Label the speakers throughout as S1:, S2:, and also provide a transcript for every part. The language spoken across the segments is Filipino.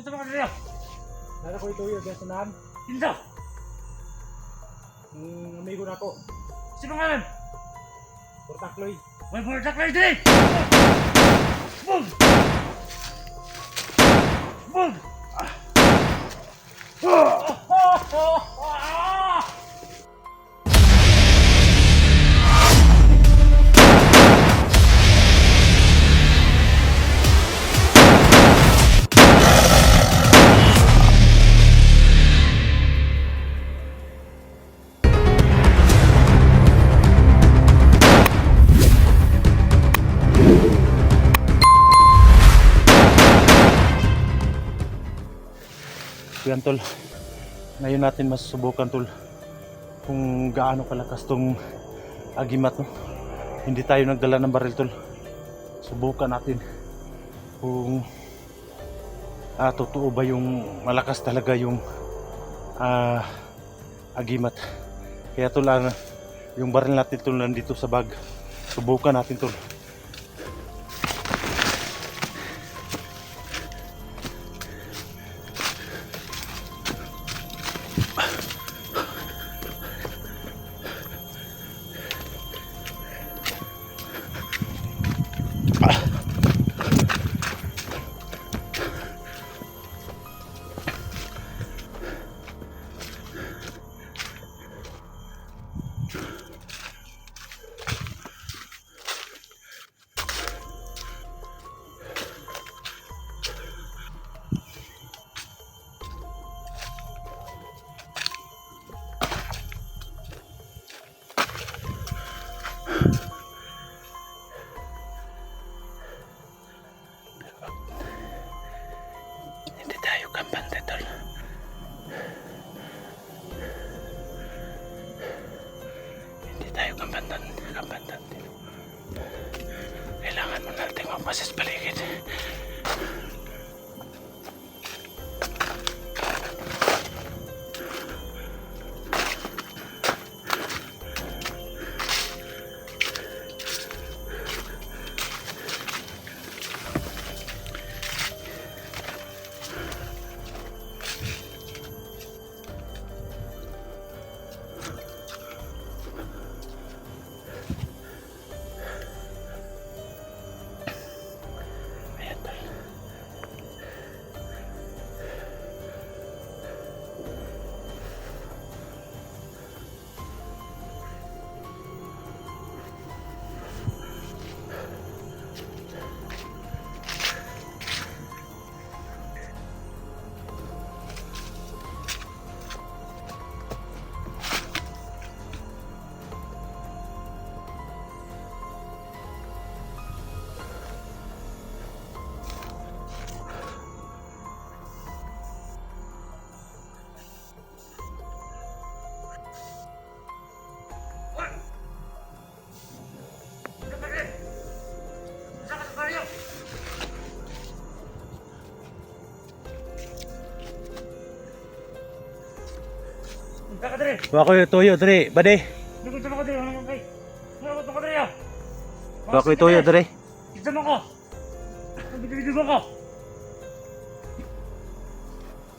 S1: Pumunta ba ka dito?
S2: Nara ko ito yung gasanan.
S1: Hinta!
S2: Amigo na ako.
S1: Sino nga lang?
S2: Portakloy.
S1: May pumunta ka dito! Bug! Bug!
S2: Yan tol. Ngayon natin masusubukan tol kung gaano kalakas tong agimat, no? Hindi tayo nagdala ng baril tol. Subukan natin kung totoo ba yung malakas talaga yung agimat. Kaya tol, yung baril natin tol nandito sa bag. Subukan natin tol. Hindi tayo kampante tol. Hindi tayo kampante. Kailangan mo natin magpasis paligid. Wako yung toyo dre, bade.
S1: Pumunta ba ka dito? Ano kay? Pumunta ba ka dito?
S2: Wako yung toyo dre.
S1: Tignan mo ko! Bibigyan mo ko!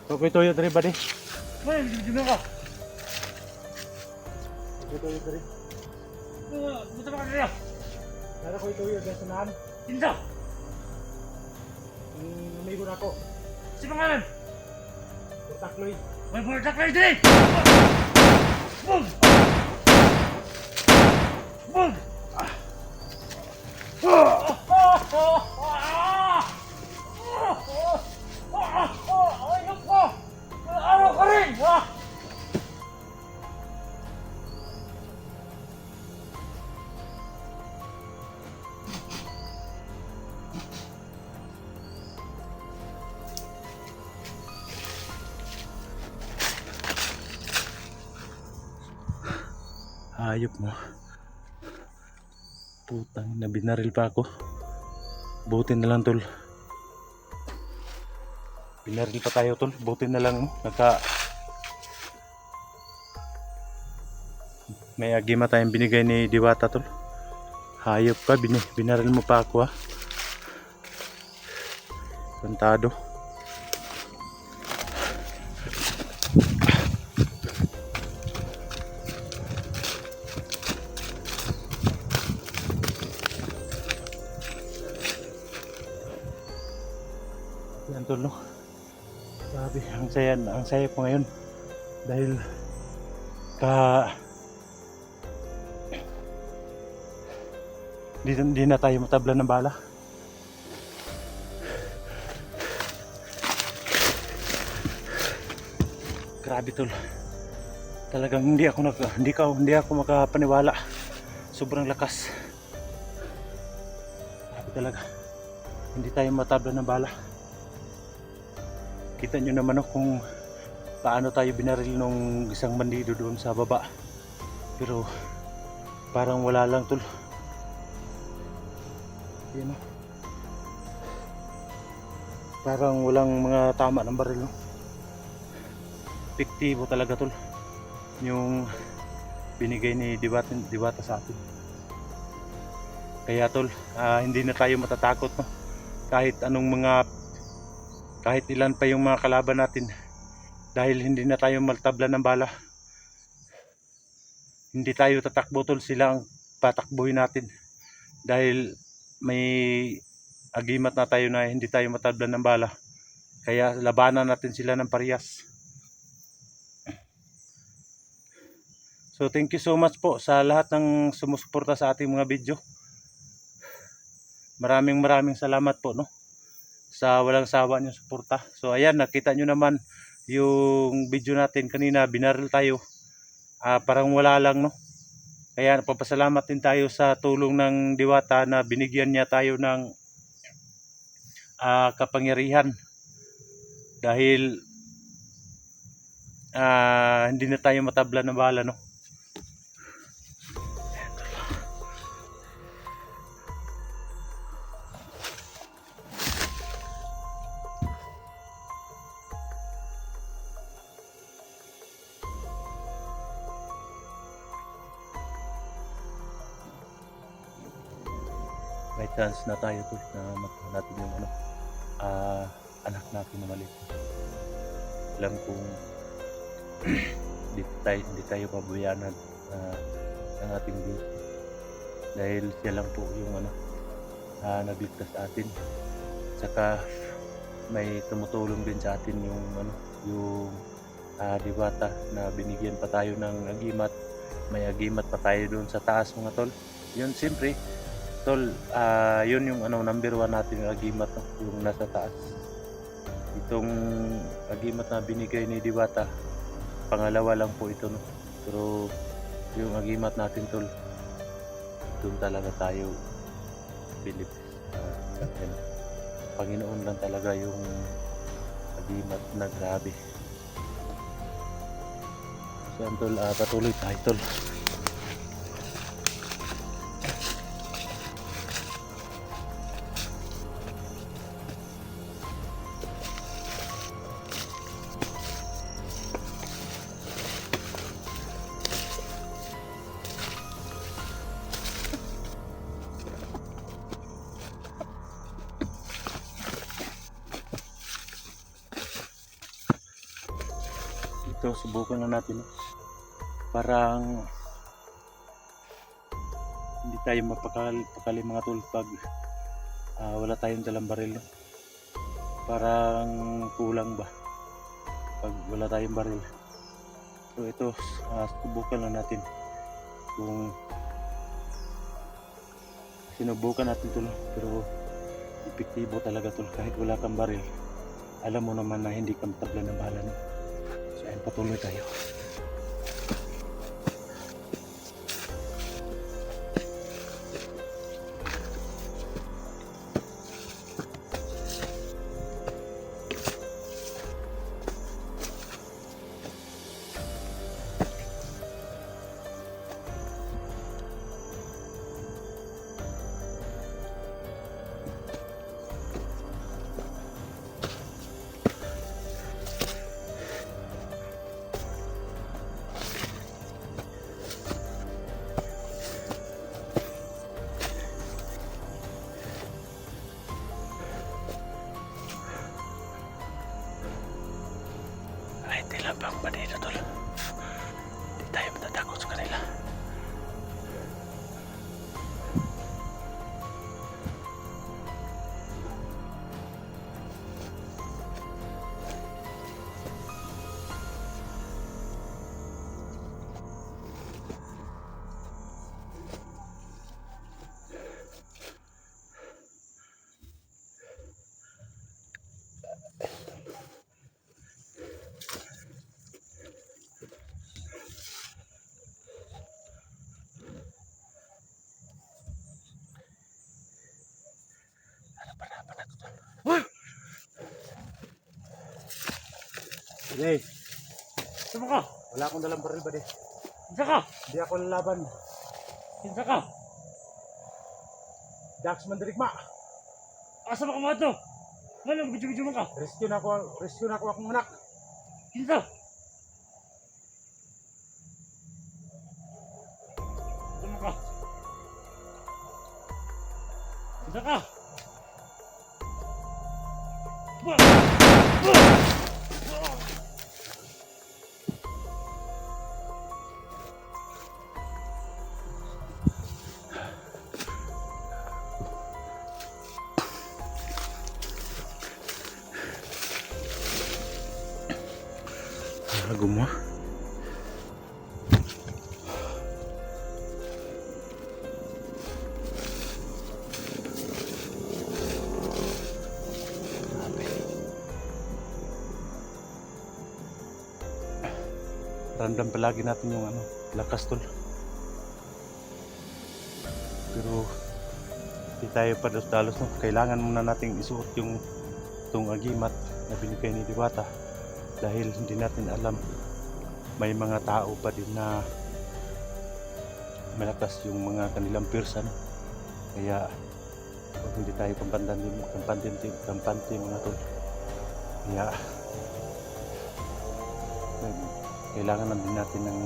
S2: Wako yung toyo dre, bade.
S1: Bibigyan mo ko!
S2: Wako yung toyo dre.
S1: Pumunta ba ka dito?
S2: Nara ko yung toyo gasanan.
S1: Hinta!
S2: Amigo na ako.
S1: Sino nga lang?
S2: Portakloy.
S1: May pumunta ka dito! Bug! Bug! Ayok ko! Araw ka rin!
S2: Hayop mo. Putang na, binaril pa ako. Buti na lang tol. Binaril pa tayo tol. Buti na lang may agima tayong binigay ni Diwata tol. Hayop ka, binaril mo pa ako ha. Kantado. tol, no? Grabe, ang saya ko ngayon. Dahil di na tayo matabla ng bala. Grabe tol. Talagang hindi ako makapaniwala. Sobrang lakas. Grabe talaga. Hindi tayo matabla ng bala. Kita nyo naman kung paano tayo binaril nung isang bandido doon sa baba. Pero parang wala lang tol. Yan, no? Parang walang mga tama ng baril, no? Epektibo talaga tol yung binigay ni Diwata sa atin. Kaya tol, hindi na tayo matatakot, no? Kahit ilan pa yung mga kalaban natin, dahil hindi na tayo maltabla ng bala. Hindi tayo tatakbo tol, sila ang patakbuhin natin. Dahil may agimat na tayo na hindi tayo matabla ng bala. Kaya labanan natin sila ng parehas. So thank you so much po sa lahat ng sumusuporta sa ating mga video. Maraming salamat po, no, sa walang sawa niyong suporta. So ayan, nakita nyo naman yung video natin kanina, binaril tayo. Parang wala lang, no. Kaya napapasalamat din tayo sa tulong ng Diwata na binigyan niya tayo ng kapangyarihan. Dahil hindi na tayo matabla ng bala, no. May chance na tayo to na magkaroon natin yung anak natin na maliit. Alam kong hindi tayo pabayanan ng ating Diyos, dahil siya lang po yung nabigtas sa atin. Saka may tumutulong din sa atin yung Diwata na binigyan pa tayo ng agimat. May agimat pa tayo doon sa taas, mga tol. Yun siyempre tol, yun yung number 1 natin yung agimat, no? Yung nasa taas. Itong agimat na binigay ni Diwata, pangalawa lang po ito, no? Pero yung agimat natin tol, doon talaga tayo bilib. Panginoon lang talaga yung agimat na grabe. So tol, patuloy tayo tol. Ito, subukan na natin, no? Parang hindi tayo mapakali mga tol pag wala tayong dalang baril, no? Parang kulang ba pag wala tayong baril. So ito, subukan lang natin kung sinubukan natin tol, pero epektibo talaga tol kahit wala kang baril. Alam mo naman na hindi ka matabla ng bala, no? So ayun, patuloy tayo. Labang ba dito tol? Hindi tayo matatakot sa kanila. Hey,
S1: Sama ka!
S2: wala akong dalang baril ba di?
S1: Isa ka!
S2: Hindi ako lalaban.
S1: Isa ka!
S2: Dax Mandirigma.
S1: Asa ka mga to? Ngayon, gudyo-gudyo mo ka!
S2: Rescue na ako akong anak.
S1: Isa! Sama ka! Isa ka! Wah! Wah!
S2: Lago mo. Random palagi natin yung lakas tol. Pero hindi tayo palos-dalos no. Kailangan muna nating isuot yung itong agimat na binigay ni Diwata dahil hindi natin alam may mga tao pa din na malakas yung mga kanilang pirsa no? Kaya hindi tayo kampante mga tol. Kaya kailangan na din natin ng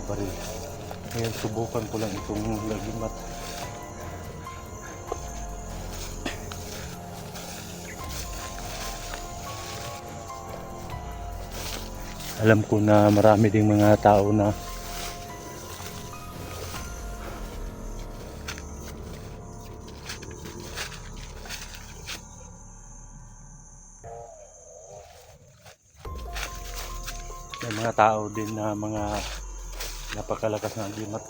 S2: baril. Ngayon subukan ko lang itong agimat. Alam ko na marami ding mga tao na may mga tao din na mga napakalakas ng agimat.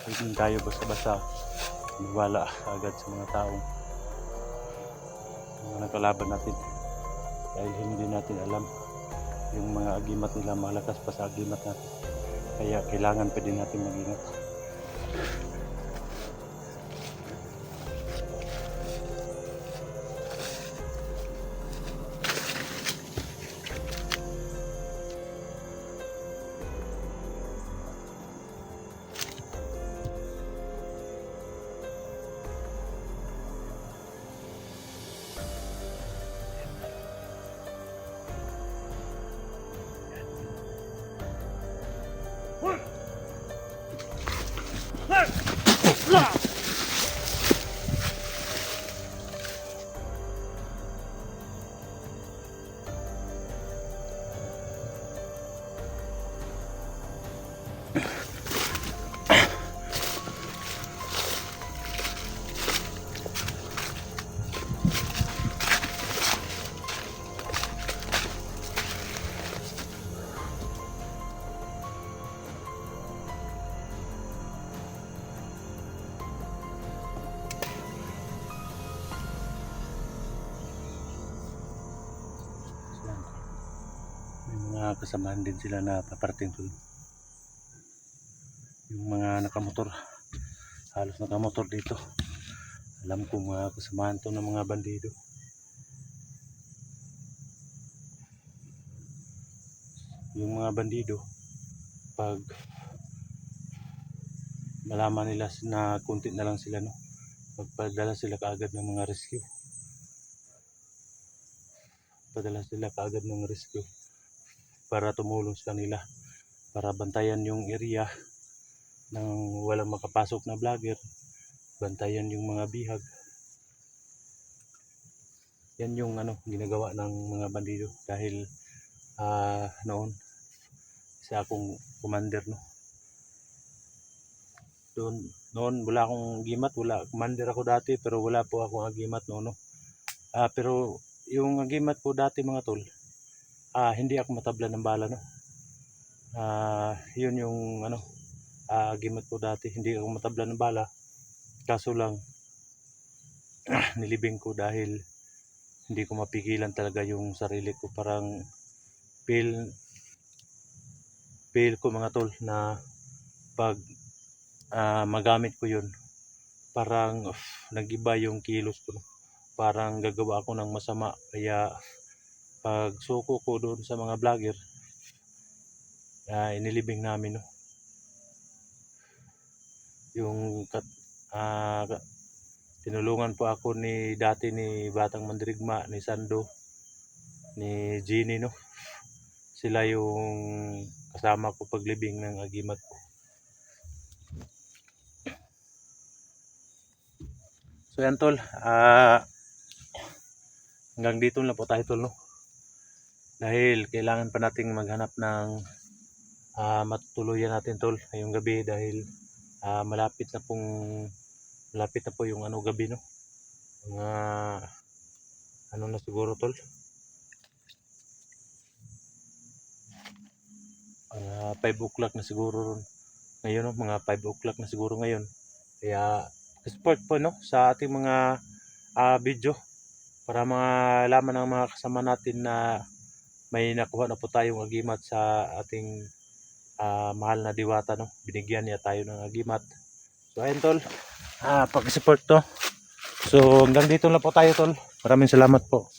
S2: Hindi tayo basta-basta maniwala agad sa mga taong mga nakalaban natin dahil hindi natin alam yung mga agimat nila malakas pa sa agimat natin, kaya kailangan pa din natin mag-ingat.
S1: Hoy! Hoy! Ah!
S2: May mga kasamahan din sila na paparating doon. Yung mga nakamotor, halos nakamotor dito. Alam ko mga kasamahan to ng mga bandido. Yung mga bandido, pag malaman nila na kunti na lang sila, no, magpadala sila kaagad ng mga rescue. Padala sila kaagad ng rescue para tumulong sa kanila, para bantayan yung area nang walang makapasok na vlogger, bantayan yung mga bihag. Yan yung ginagawa ng mga bandido dahil noon isa akong commander, no. Noon wala akong agimat, commander ako dati pero wala po akong agimat noon, no. Pero yung agimat ko dati mga tol, hindi ako matabla ng bala, no. Yun yung agimat ko dati, hindi ako matabla ng bala. Kaso lang nilibing ko dahil hindi ko mapigilan talaga yung sarili ko. Parang feel ko mga tol na pag magamit ko yun, parang nag-iba yung kilos ko, no? Parang gagawa ako ng masama, kaya pag suko ko doon sa mga vlogger, inilibing namin, no? Yung tinulungan po ako dati ni Batang Mandirigma, ni Sando, ni Jeannie, no? Sila yung kasama ko paglibing ng agimat ko. So yan tol, hanggang dito lang po tayo tol, no? Dahil kailangan pa nating maghanap ng matutuluyan natin tol ngayong gabi, dahil malapit na po yung gabi, no? Mga na siguro tol, 5 o'clock na siguro ngayon, no? Mga 5 o'clock na siguro ngayon. Kaya support po, no, sa ating mga video, para malaman ng mga kasama natin na may nakuha na po tayong agimat sa ating mahal na diwata, no? Binigyan niya tayo ng agimat. So ayun tol, pag-support to. So hanggang dito lang po tayo tol. Maraming salamat po.